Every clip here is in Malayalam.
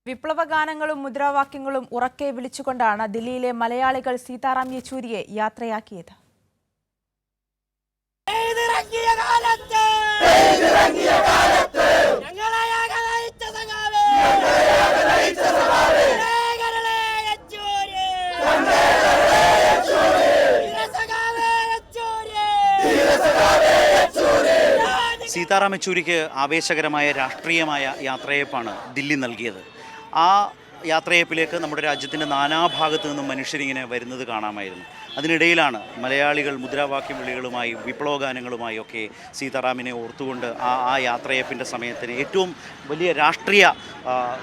വിപ്ലവഗാനങ്ങളും മുദ്രാവാക്യങ്ങളും ഉറക്കെ വിളിച്ചുകൊണ്ടാണ് ദില്ലിയിലെ മലയാളികൾ സീതാറാം യെച്ചൂരിയെ യാത്രയാക്കിയത്. സീതാറാം യെച്ചൂരിക്ക് ആവേശകരമായ രാഷ്ട്രീയമായ യാത്രയയപ്പാണ് ദില്ലി നൽകിയത്. ആ യാത്രയയപ്പിലേക്ക് നമ്മുടെ രാജ്യത്തിൻ്റെ നാനാഭാഗത്തു നിന്നും മനുഷ്യരിങ്ങനെ വരുന്നത് കാണാമായിരുന്നു. അതിനിടയിലാണ് മലയാളികൾ മുദ്രാവാക്യം വിളികളുമായി വിപ്ലവഗാനങ്ങളുമായി ഒക്കെ സീതാറാമിനെ ഓർത്തുകൊണ്ട് ആ യാത്രയയപ്പിൻ്റെ സമയത്തിന് ഏറ്റവും വലിയ രാഷ്ട്രീയ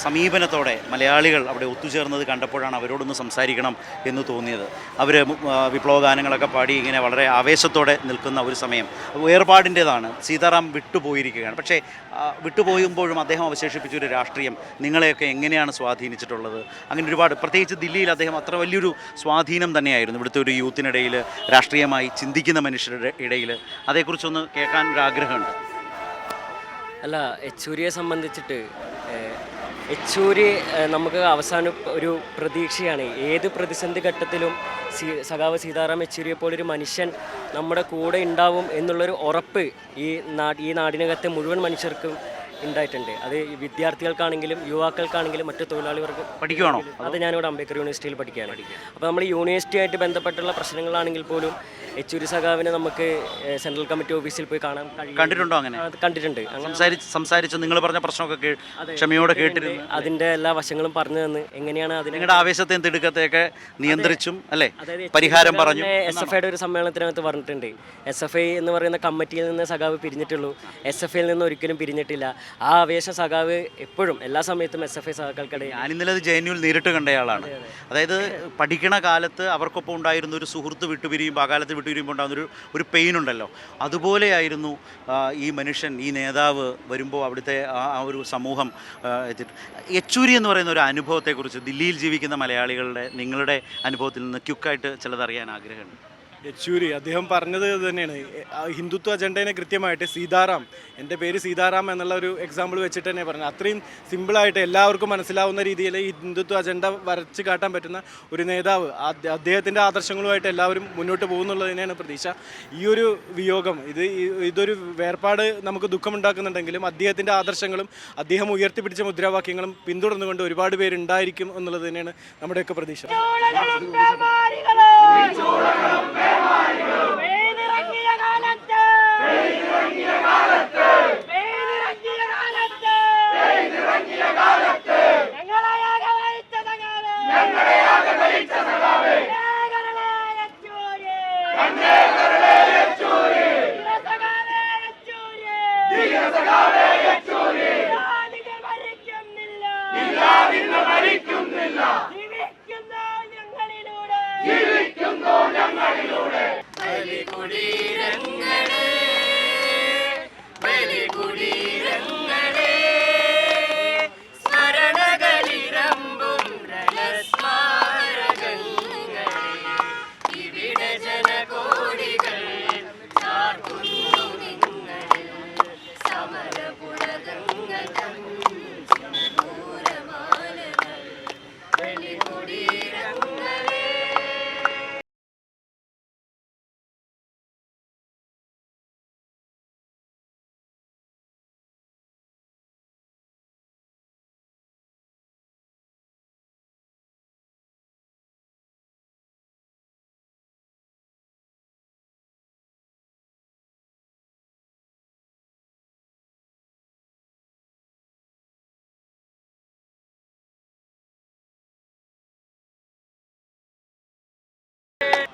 സമീപനത്തോടെ മലയാളികൾ അവിടെ ഒത്തുചേർന്നത് കണ്ടപ്പോഴാണ് അവരോടൊന്ന് സംസാരിക്കണം എന്ന് തോന്നിയത്. അവർ വിപ്ലവഗാനങ്ങളൊക്കെ പാടി ഇങ്ങനെ വളരെ ആവേശത്തോടെ നിൽക്കുന്ന ഒരു സമയം വേർപാടിൻ്റേതാണ്. സീതാറാം വിട്ടുപോയിരിക്കുകയാണ്. പക്ഷേ വിട്ടുപോയുമ്പോഴും അദ്ദേഹം അവശേഷിപ്പിച്ചൊരു രാഷ്ട്രീയം നിങ്ങളെയൊക്കെ എങ്ങനെയാണ് സ്വാധീനിച്ചിട്ടുള്ളത്? അങ്ങനെ ഒരുപാട്, പ്രത്യേകിച്ച് ദില്ലിയിൽ അദ്ദേഹം അത്ര വലിയൊരു സ്വാധീനം തന്നെയായിരുന്നു ഇവിടുത്തെ ഒരു യൂത്തിനിടയിൽ, രാഷ്ട്രീയമായി ചിന്തിക്കുന്ന മനുഷ്യരുടെ ഇടയിൽ. അതേക്കുറിച്ചൊന്ന് കേൾക്കാൻ ഒരു ആഗ്രഹമുണ്ട്. അല്ല, യെച്ചൂരിയെ സംബന്ധിച്ചിട്ട് യെച്ചൂരി നമുക്ക് അവസാനം ഒരു പ്രതീക്ഷയാണ്. ഏത് പ്രതിസന്ധി ഘട്ടത്തിലും സഖാവ് സീതാറാം യെച്ചൂരിയെ പോലൊരു മനുഷ്യൻ നമ്മുടെ കൂടെ ഉണ്ടാവും എന്നുള്ളൊരു ഉറപ്പ് ഈ നാടിനകത്തെ മുഴുവൻ മനുഷ്യർക്കും ഉണ്ടായിട്ടുണ്ട്. അത് വിദ്യാർത്ഥികൾക്കാണെങ്കിലും യുവാക്കൾക്കാണെങ്കിലും മറ്റു തൊഴിലാളി വർഗ്ഗം. പഠിക്കുവാണോ? അത് ഞാനിവിടെ അംബേദ്കർ യൂണിവേഴ്സിറ്റിയിൽ പഠിക്കുകയാണ്. അപ്പോൾ നമ്മൾ യൂണിവേഴ്സിറ്റിയായിട്ട് ബന്ധപ്പെട്ടുള്ള പ്രശ്നങ്ങളാണെങ്കിൽ പോലും യെച്ചൂരി സഖാവിനെ നമുക്ക് സെൻട്രൽ കമ്മിറ്റി ഓഫീസിൽ പോയി കാണാൻ കണ്ടിട്ടുണ്ടോ? അങ്ങനെ കണ്ടിട്ടുണ്ട്. സംസാരിച്ച് നിങ്ങൾ പറഞ്ഞ പ്രശ്നമൊക്കെ ക്ഷമയോടെ കേട്ടിരുന്നു. അതിൻ്റെ എല്ലാ വശങ്ങളും പറഞ്ഞു തന്ന് എങ്ങനെയാണ് നിങ്ങളുടെ ആവേശത്തെയും തിടുക്കത്തെയൊക്കെ നിയന്ത്രിച്ചും അല്ലേ, പരിഹാരം പറഞ്ഞു. SFIയുടെ ഒരു സമ്മേളനത്തിനകത്ത് പറഞ്ഞിട്ടുണ്ട്, SFI എന്ന് പറയുന്ന കമ്മിറ്റിയിൽ നിന്ന് സഖാവ് പിരിഞ്ഞിട്ടുള്ളൂ, SFIയിൽ നിന്ന് ഒരിക്കലും പിരിഞ്ഞിട്ടില്ല. ആ ആവേശ സഖാവ് എപ്പോഴും എല്ലാ സമയത്തും SFI സഖാക്കൾക്കിടയിൽ. ഞാനിന്നലെ അത് JNU നേരിട്ട് കണ്ടയാളാണ്. അതായത് പഠിക്കണ കാലത്ത് അവർക്കൊപ്പം ഉണ്ടായിരുന്ന ഒരു സുഹൃത്ത് വിട്ടുപിരിയുമ്പോൾ, ആ കാലത്ത് വിട്ടുപിരിയുമ്പോൾ ഉണ്ടാകുന്ന ഒരു പെയിൻ ഉണ്ടല്ലോ, അതുപോലെയായിരുന്നു ഈ മനുഷ്യൻ, ഈ നേതാവ് വരുമ്പോൾ അവിടുത്തെ ആ ഒരു സമൂഹം എത്തിയിട്ട്. യെച്ചൂരി എന്ന് പറയുന്ന ഒരു അനുഭവത്തെക്കുറിച്ച് ദില്ലിയിൽ ജീവിക്കുന്ന മലയാളികളുടെ നിങ്ങളുടെ അനുഭവത്തിൽ നിന്ന് ക്യുക്കായിട്ട് ചിലതറിയാൻ ആഗ്രഹമുണ്ട്. യെച്ചൂരി അദ്ദേഹം പറഞ്ഞത് തന്നെയാണ്, ഹിന്ദുത്വ അജണ്ടയെ കൃത്യമായിട്ട് സീതാറാം, എൻ്റെ പേര് സീതാറാം എന്നുള്ള ഒരു എക്സാമ്പിൾ വെച്ചിട്ട് തന്നെ പറഞ്ഞത്. അത്രയും സിമ്പിളായിട്ട് എല്ലാവർക്കും മനസ്സിലാവുന്ന രീതിയിൽ ഈ ഹിന്ദുത്വ അജണ്ട വരച്ച് കാട്ടാൻ പറ്റുന്ന ഒരു നേതാവ്, അദ്ദേഹത്തിൻ്റെ ആദർശങ്ങളുമായിട്ട് എല്ലാവരും മുന്നോട്ട് പോകുന്നുള്ളത് തന്നെയാണ് പ്രതീക്ഷ. ഈ ഒരു വിയോഗം, ഇതൊരു വേർപാട് നമുക്ക് ദുഃഖമുണ്ടാക്കുന്നുണ്ടെങ്കിലും അദ്ദേഹത്തിൻ്റെ ആദർശങ്ങളും അദ്ദേഹം ഉയർത്തിപ്പിടിച്ച മുദ്രാവാക്യങ്ങളും പിന്തുടർന്നുകൊണ്ട് ഒരുപാട് പേരുണ്ടായിരിക്കും എന്നുള്ളത് തന്നെയാണ് നമ്മുടെയൊക്കെ പ്രതീക്ഷ.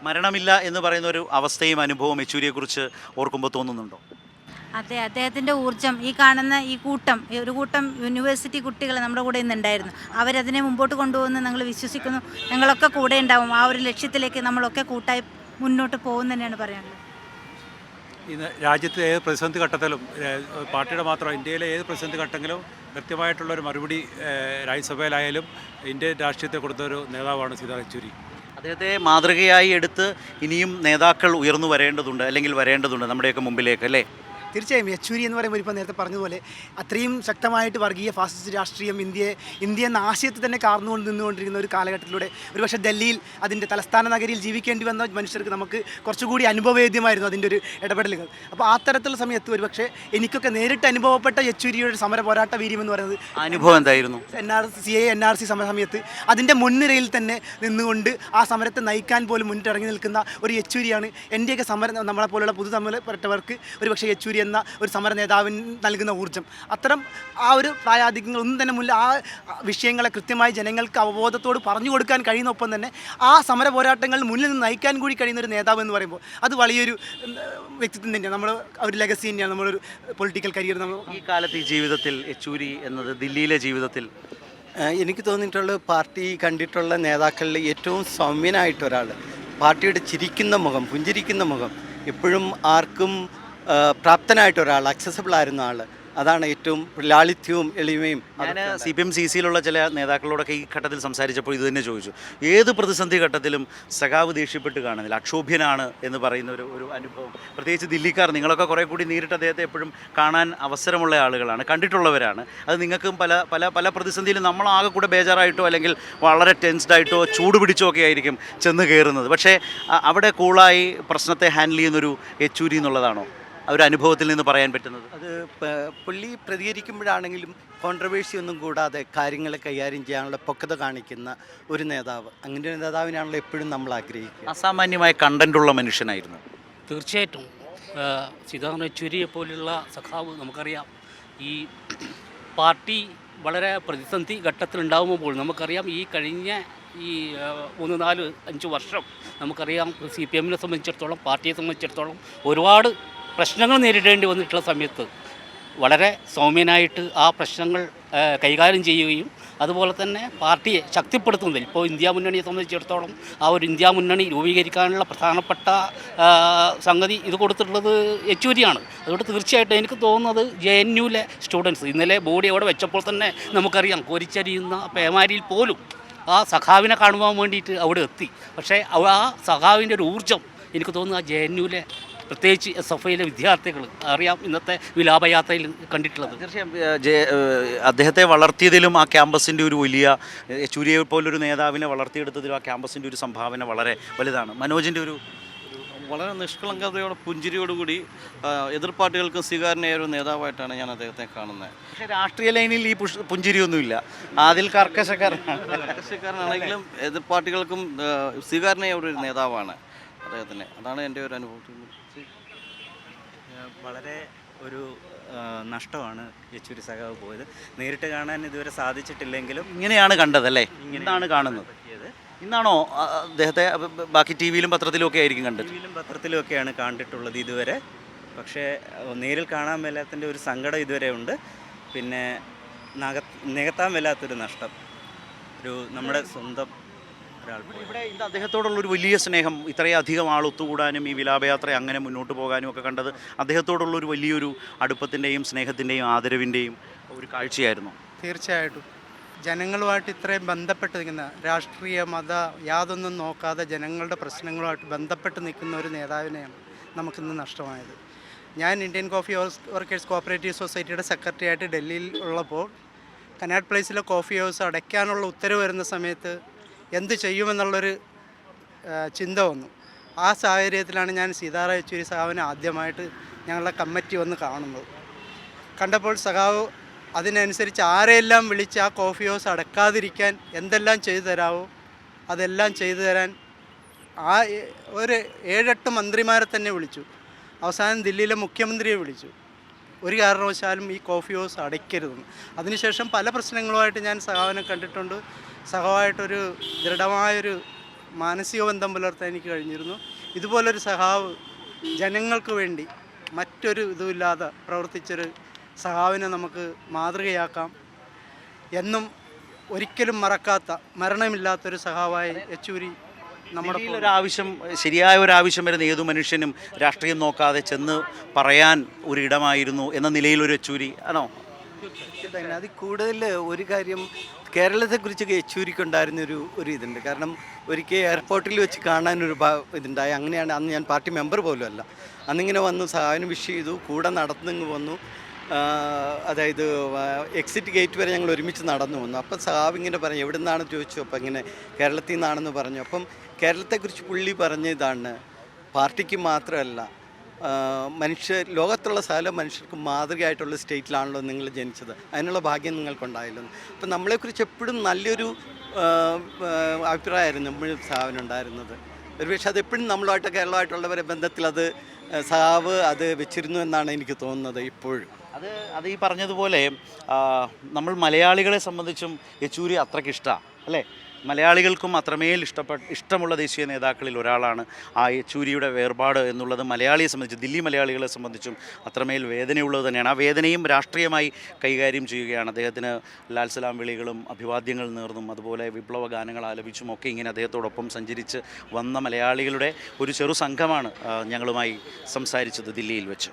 മരണമില്ല എന്ന് പറയുന്ന ഒരു അവസ്ഥയും അനുഭവം യെച്ചൂരിയെക്കുറിച്ച് ഓർക്കുമ്പോൾ തോന്നുന്നുണ്ടോ? അതെ, അദ്ദേഹത്തിൻ്റെ ഊർജ്ജം, ഈ കാണുന്ന ഒരു കൂട്ടം യൂണിവേഴ്സിറ്റി കുട്ടികൾ നമ്മുടെ കൂടെ ഇന്നുണ്ടായിരുന്നു. അവരതിനെ മുമ്പോട്ട് കൊണ്ടുപോകുന്നു ഞങ്ങൾ വിശ്വസിക്കുന്നു. ഞങ്ങളൊക്കെ കൂടെ ഉണ്ടാവും. ആ ഒരു ലക്ഷ്യത്തിലേക്ക് നമ്മളൊക്കെ കൂട്ടായി മുന്നോട്ട് പോകും തന്നെയാണ് പറയാനുള്ളത്. ഇന്ന് രാജ്യത്തെ ഏത് പ്രതിസന്ധി ഘട്ടത്തിലും, പാർട്ടിയുടെ മാത്രം ഇന്ത്യയിലെ ഏത് പ്രതിസന്ധി ഘട്ടത്തിലും കൃത്യമായിട്ടുള്ളൊരു മറുപടി രാജ്യസഭയിലായാലും ഇന്ത്യൻ രാഷ്ട്രീയത്തെ കൊടുത്തൊരു നേതാവാണ് സീതാറാം യെച്ചൂരി. അദ്ദേഹത്തെ മാതൃകയായി എടുത്ത് ഇനിയും നേതാക്കൾ ഉയർന്നു വരേണ്ടതുണ്ട്, അല്ലെങ്കിൽ വരേണ്ടതുണ്ട് നമ്മുടെയൊക്കെ മുമ്പിലേക്ക്, അല്ലേ? തീർച്ചയായും യെച്ചൂരി എന്ന് പറയുമ്പോൾ ഇപ്പോൾ നേരത്തെ പറഞ്ഞതുപോലെ അത്രയും ശക്തമായിട്ട് വർഗീയ ഫാസിസ്റ്റ് രാഷ്ട്രീയം ഇന്ത്യ എന്ന ആശയത്തെ തന്നെ കാർന്നുകൊണ്ട് നിന്നുകൊണ്ടിരിക്കുന്ന ഒരു കാലഘട്ടത്തിലൂടെ ഒരുപക്ഷെ ഡൽഹിയിൽ അതിൻ്റെ തലസ്ഥാന നഗരിയിൽ ജീവിക്കേണ്ടി വന്ന മനുഷ്യർക്ക് നമുക്ക് കുറച്ചുകൂടി അനുഭവവേദ്യമായിരുന്നു അതിൻ്റെ ഒരു ഇടപെടലുകൾ. അപ്പോൾ ആ തരത്തിലുള്ള സമയത്ത് ഒരുപക്ഷെ എനിക്കൊക്കെ നേരിട്ട് അനുഭവപ്പെട്ട യെച്ചൂരിയുടെ സമര പോരാട്ട വീര്യം എന്ന് പറയുന്നത് അനുഭവം എന്തായിരുന്നു? NRC സമയത്ത് അതിൻ്റെ മുൻനിരയിൽ തന്നെ നിന്നുകൊണ്ട് ആ സമരത്തെ നയിക്കാൻ പോലും മുന്നിട്ടിറങ്ങി നിൽക്കുന്ന ഒരു യെച്ചൂരിയാണ് എൻ്റെയൊക്കെ സമരം നമ്മളെപ്പോലുള്ള പുതുതലമുറപ്പെട്ടവർക്ക് ഒരുപക്ഷെ യെച്ചൂരി എന്ന ഒരു സമര നേതാവിന് നൽകുന്ന ഊർജ്ജം. അത്തരം ആ ഒരു പ്രായാധിക്യങ്ങളൊന്നും തന്നെ മുന്നിൽ ആ വിഷയങ്ങളെ കൃത്യമായി ജനങ്ങൾക്ക് അവബോധത്തോട് പറഞ്ഞു കൊടുക്കാൻ കഴിയുന്ന ഒപ്പം തന്നെ ആ സമര പോരാട്ടങ്ങൾ മുന്നിൽ നിന്ന് നയിക്കാൻ കൂടി കഴിയുന്ന ഒരു നേതാവ് എന്ന് പറയുമ്പോൾ അത് വലിയൊരു വ്യക്തിത്വം തന്നെയാണ്. നമ്മൾ ഒരു ലെഗസി തന്നെയാണ് നമ്മളൊരു പൊളിറ്റിക്കൽ കരിയർ. നമ്മൾ ഈ കാലത്ത് ഈ ജീവിതത്തിൽ യെച്ചൂരി എന്നത് ദില്ലിയിലെ ജീവിതത്തിൽ എനിക്ക് തോന്നിയിട്ടുള്ള പാർട്ടി കണ്ടിട്ടുള്ള നേതാക്കളിൽ ഏറ്റവും സൗമ്യനായിട്ട് ഒരാൾ, പാർട്ടിയുടെ ചിരിക്കുന്ന മുഖം, പുഞ്ചിരിക്കുന്ന മുഖം, എപ്പോഴും ആർക്കും പ്രാപ്തനായിട്ട് ഒരാൾ, അക്സസിബിൾ ആയിരുന്ന ആൾ, അതാണ് ഏറ്റവും ലാളിത്യവും എളിമയും. ഞാൻ CPM CC-യിലുള്ള ചില നേതാക്കളോടൊക്കെ ഈ ഘട്ടത്തിൽ സംസാരിച്ചപ്പോൾ ഇത് തന്നെ ചോദിച്ചു. ഏത് പ്രതിസന്ധി ഘട്ടത്തിലും സഖാവ് ദേഷ്യപ്പെട്ട് കാണുന്നില്ല, അക്ഷോഭ്യനാണ് എന്ന് പറയുന്ന ഒരു അനുഭവം. പ്രത്യേകിച്ച് ദില്ലിക്കാർ, നിങ്ങളൊക്കെ കുറേ കൂടി നേരിട്ട് അദ്ദേഹത്തെ എപ്പോഴും കാണാൻ അവസരമുള്ള ആളുകളാണ്, കണ്ടിട്ടുള്ളവരാണ്. അത് നിങ്ങൾക്കും പല പല പല പ്രതിസന്ധിയിലും നമ്മളാകെ കൂടെ ബേജാറായിട്ടോ അല്ലെങ്കിൽ വളരെ ടെൻസ്ഡായിട്ടോ ചൂട് പിടിച്ചോ ഒക്കെ ആയിരിക്കും ചെന്ന് കയറുന്നത്. പക്ഷേ അവിടെ കൂളായി പ്രശ്നത്തെ ഹാൻഡിൽ ചെയ്യുന്നൊരു യെച്ചൂരി എന്നുള്ളതാണോ ഒരു അനുഭവത്തിൽ നിന്ന് പറയാൻ പറ്റുന്നത്? അത് പുള്ളി പ്രതികരിക്കുമ്പോഴാണെങ്കിലും കോൺട്രവേഴ്സി ഒന്നും കൂടാതെ കാര്യങ്ങളെ കൈകാര്യം ചെയ്യാനുള്ള പക്വത കാണിക്കുന്ന ഒരു നേതാവ്, അങ്ങനെ ഒരു നേതാവിനാണല്ലോ എപ്പോഴും നമ്മൾ ആഗ്രഹിക്കുക. അസാമാന്യമായ കണ്ടന്റുള്ള മനുഷ്യനായിരുന്നു. തീർച്ചയായിട്ടും സീതാറാം യെച്ചൂരിയെ പോലുള്ള സഖാവ് നമുക്കറിയാം, ഈ പാർട്ടി വളരെ പ്രതിസന്ധി ഘട്ടത്തിലുണ്ടാകുമ്പോൾ നമുക്കറിയാം ഈ കഴിഞ്ഞ 3, 4, 5 വർഷം നമുക്കറിയാം CPM-നെ സംബന്ധിച്ചിടത്തോളം, പാർട്ടിയെ സംബന്ധിച്ചിടത്തോളം ഒരുപാട് പ്രശ്നങ്ങൾ നേരിടേണ്ടി വന്നിട്ടുള്ള സമയത്ത് വളരെ സൗമ്യനായിട്ട് ആ പ്രശ്നങ്ങൾ കൈകാര്യം ചെയ്യുകയും അതുപോലെ തന്നെ പാർട്ടിയെ ശക്തിപ്പെടുത്തുന്നതിൽ, ഇപ്പോൾ ഇന്ത്യ മുന്നണിയെ സംബന്ധിച്ചിടത്തോളം ആ ഒരു ഇന്ത്യ മുന്നണി രൂപീകരിക്കാനുള്ള പ്രധാനപ്പെട്ട സംഗതി ഇത് കൊടുത്തിട്ടുള്ളത് യെച്ചൂരിയാണ്. അതുകൊണ്ട് തീർച്ചയായിട്ടും എനിക്ക് തോന്നുന്നത് JNU-ലെ സ്റ്റുഡൻസ് ഇന്നലെ ബോഡി അവിടെ വെച്ചപ്പോൾ തന്നെ നമുക്കറിയാം കോരിച്ചരിയുന്ന പേമാരിയിൽ പോലും ആ സഖാവിനെ കാണുവാൻ വേണ്ടിയിട്ട് അവിടെ എത്തി. പക്ഷേ ആ സഖാവിൻ്റെ ഒരു ഊർജ്ജം എനിക്ക് തോന്നുന്നു ആ JNU-ലെ പ്രത്യേകിച്ച് SFIയിലെ വിദ്യാർത്ഥികൾ അറിയാം ഇന്നത്തെ വിലാപയാത്രയിൽ കണ്ടിട്ടുള്ളത്. തീർച്ചയായും അദ്ദേഹത്തെ വളർത്തിയതിലും ആ ക്യാമ്പസിൻ്റെ ഒരു വലിയ, യെച്ചൂരിയെ പോലൊരു നേതാവിനെ വളർത്തിയെടുത്തതിലും ആ ക്യാമ്പസിൻ്റെ ഒരു സംഭാവന വളരെ വലുതാണ്. മനോജിൻ്റെ ഒരു വളരെ നിഷ്കളങ്കതയോടെ പുഞ്ചിരിയോടുകൂടി എതിർ പാർട്ടികൾക്ക് സ്വീകാര്യനായ ഒരു നേതാവായിട്ടാണ് ഞാൻ അദ്ദേഹത്തെ കാണുന്നത്. പക്ഷേ രാഷ്ട്രീയ ലൈനിൽ ഈ പുഞ്ചിരിയൊന്നുമില്ല, അതിൽ കർക്കശക്കാരനാണെങ്കിലും എതിർ പാർട്ടികൾക്കും സ്വീകാര്യനായ ഒരു നേതാവാണ് അദ്ദേഹത്തിന്. അതാണ് എൻ്റെ ഒരു അനുഭവം. വളരെ ഒരു നഷ്ടമാണ് യെച്ചൂരി സഖാവ് പോയത്. നേരിട്ട് കാണാൻ ഇതുവരെ സാധിച്ചിട്ടില്ലെങ്കിലും ഇങ്ങനെയാണ് കണ്ടതല്ലേ? ഇന്നാണ് കാണുന്നത്. ഇന്നാണോ അദ്ദേഹത്തെ ബാക്കി TV-യിലും പത്രത്തിലും ഒക്കെ ആയിരിക്കും കണ്ടത്? TV-യിലും പത്രത്തിലും ഒക്കെയാണ് കണ്ടിട്ടുള്ളത് ഇതുവരെ. പക്ഷേ നേരിൽ കാണാൻ മേലാത്തതിൻ്റെ ഒരു സങ്കടം ഇതുവരെ ഉണ്ട്. പിന്നെ നികത്താൻ മേലാത്തൊരു നഷ്ടം, നമ്മുടെ സ്വന്തം ഇവിടെ ഇത് അദ്ദേഹത്തോടുള്ളൊരു വലിയ സ്നേഹം, ഇത്രയധികം ആൾ ഒത്തുകൂടാനും ഈ വിലാപയാത്ര അങ്ങനെ മുന്നോട്ട് പോകാനും ഒക്കെ കണ്ടത് അദ്ദേഹത്തോടുള്ളൊരു വലിയൊരു അടുപ്പത്തിൻ്റെയും സ്നേഹത്തിൻ്റെയും ആദരവിൻ്റെയും ഒരു കാഴ്ചയായിരുന്നു. തീർച്ചയായിട്ടും ജനങ്ങളുമായിട്ട് ഇത്രയും ബന്ധപ്പെട്ട് നിൽക്കുന്ന, രാഷ്ട്രീയ മത യാതൊന്നും നോക്കാതെ ജനങ്ങളുടെ പ്രശ്നങ്ങളുമായിട്ട് ബന്ധപ്പെട്ട് നിൽക്കുന്ന ഒരു നേതാവിനെയാണ് നമുക്കിന്ന് നഷ്ടമായത്. ഞാൻ ഇന്ത്യൻ കോഫി വർക്കേഴ്സ് കോഓപ്പറേറ്റീവ് സൊസൈറ്റിയുടെ സെക്രട്ടറി ആയിട്ട് ഡൽഹിയിൽ ഉള്ളപ്പോൾ കനാട്ട് പ്ലേസിലെ കോഫി ഹൗസ് അടയ്ക്കാനുള്ള ഉത്തരവ് വരുന്ന സമയത്ത് എന്ത് ചെയ്യുമെന്നുള്ളൊരു ചിന്ത വന്നു. ആ സാഹചര്യത്തിലാണ് ഞാൻ സീതാറാം യെച്ചൂരി സഖാവിനെ ആദ്യമായിട്ട് ഞങ്ങളുടെ കമ്മിറ്റി വന്ന് കാണുന്നത്. കണ്ടപ്പോൾ സഖാവ് അതിനനുസരിച്ച് ആരെല്ലാം വിളിച്ച് ആ കോഫി ഹൗസ് അടക്കാതിരിക്കാൻ എന്തെല്ലാം ചെയ്തു തരാമോ അതെല്ലാം ചെയ്തു തരാൻ ആ ഒരു 7-8 മന്ത്രിമാരെ തന്നെ വിളിച്ചു. അവസാനം ദില്ലിയിലെ മുഖ്യമന്ത്രിയെ വിളിച്ചു, ഒരു കാരണവശാലും ഈ കോഫി ഹൗസ് അടയ്ക്കരുതെന്ന്. അതിനുശേഷം പല പ്രശ്നങ്ങളുമായിട്ട് ഞാൻ സഖാവിനെ കണ്ടിട്ടുണ്ട്. സഖാവായിട്ടൊരു ദൃഢമായൊരു മാനസിക ബന്ധം പുലർത്താൻ എനിക്ക് കഴിഞ്ഞിരുന്നു. ഇതുപോലൊരു സഖാവ് ജനങ്ങൾക്ക് വേണ്ടി മറ്റൊരു ഇതുമില്ലാതെ പ്രവർത്തിച്ചൊരു സഖാവിനെ നമുക്ക് മാതൃകയാക്കാം. എന്നും ഒരിക്കലും മറക്കാത്ത, മരണമില്ലാത്തൊരു സഖാവായി യെച്ചൂരി നമ്മുടെ ഒരാവശ്യം, ശരിയായ ഒരാവശ്യം വരുന്ന ഏതു മനുഷ്യനും രാഷ്ട്രീയം നോക്കാതെ ചെന്ന് പറയാൻ ഒരിടമായിരുന്നു എന്ന നിലയിലൊരു യെച്ചൂരി ആണോ? അതിൽ കൂടുതൽ ഒരു കാര്യം കേരളത്തെക്കുറിച്ച് യെച്ചൂരിക്കുണ്ടായിരുന്ന ഒരു ഇതുണ്ട്. കാരണം ഒരിക്കൽ എയർപോർട്ടിൽ വെച്ച് കാണാനൊരു ഇതുണ്ടായി. അങ്ങനെയാണ് അന്ന് ഞാൻ പാർട്ടി മെമ്പർ പോലും അല്ല. അന്നിങ്ങനെ വന്നു സഹായം വിഷ് ചെയ്തു, കൂടെ നടന്നിങ്ങ് വന്നു. അതായത് എക്സിറ്റ് ഗേറ്റ് വരെ ഞങ്ങൾ ഒരുമിച്ച് നടന്നു വന്നു. അപ്പം സഹാബ് ഇങ്ങനെ പറഞ്ഞു എവിടെ നിന്നാണെന്ന് ചോദിച്ചു. അപ്പം ഇങ്ങനെ കേരളത്തിൽ നിന്നാണെന്ന് പറഞ്ഞു. അപ്പം കേരളത്തെക്കുറിച്ച് പുള്ളി പറഞ്ഞ ഇതാണ്, പാർട്ടിക്ക് മാത്രമല്ല ലോകത്തുള്ള സകല മനുഷ്യർക്ക് മാതൃകയായിട്ടുള്ള സ്റ്റേറ്റിലാണല്ലോ നിങ്ങൾ ജനിച്ചത്, അതിനുള്ള ഭാഗ്യം നിങ്ങൾക്കുണ്ടായല്ലോ. അപ്പം നമ്മളെക്കുറിച്ച് എപ്പോഴും നല്ലൊരു അഭിപ്രായമായിരുന്നു എപ്പോഴും സഹാബിനുണ്ടായിരുന്നത്. ഒരുപക്ഷെ അതെപ്പോഴും നമ്മളുമായിട്ട് കേരളമായിട്ടുള്ളവരെ ബന്ധത്തിൽ അത് സഹാബ് അത് വെച്ചിരുന്നു എന്നാണ് എനിക്ക് തോന്നുന്നത് ഇപ്പോഴും. അത് ഈ പറഞ്ഞതുപോലെ നമ്മൾ മലയാളികളെ സംബന്ധിച്ചും യെച്ചൂരി അത്രയ്ക്ക് ഇഷ്ടമാണ് അല്ലേ? മലയാളികൾക്കും അത്രമേൽ ഇഷ്ടമുള്ള ദേശീയ നേതാക്കളിൽ ഒരാളാണ് ആ യെച്ചൂരിയുടെ വേർപാട് എന്നുള്ളത്. മലയാളിയെ സംബന്ധിച്ച്, ദില്ലി മലയാളികളെ സംബന്ധിച്ചും അത്രമേൽ വേദനയുള്ളത് തന്നെയാണ്. ആ വേദനയും രാഷ്ട്രീയമായി കൈകാര്യം ചെയ്യുകയാണ്. അദ്ദേഹത്തിന് ലാൽ സലാം വിളികളും അഭിവാദ്യങ്ങൾ നേർന്നും അതുപോലെ വിപ്ലവ ഗാനങ്ങൾ ആലപിച്ചും ഒക്കെ ഇങ്ങനെ അദ്ദേഹത്തോടൊപ്പം സഞ്ചരിച്ച് വന്ന മലയാളികളുടെ ഒരു ചെറു സംഘമാണ് ഞങ്ങളുമായി സംസാരിച്ചത് ദില്ലിയിൽ വെച്ച്.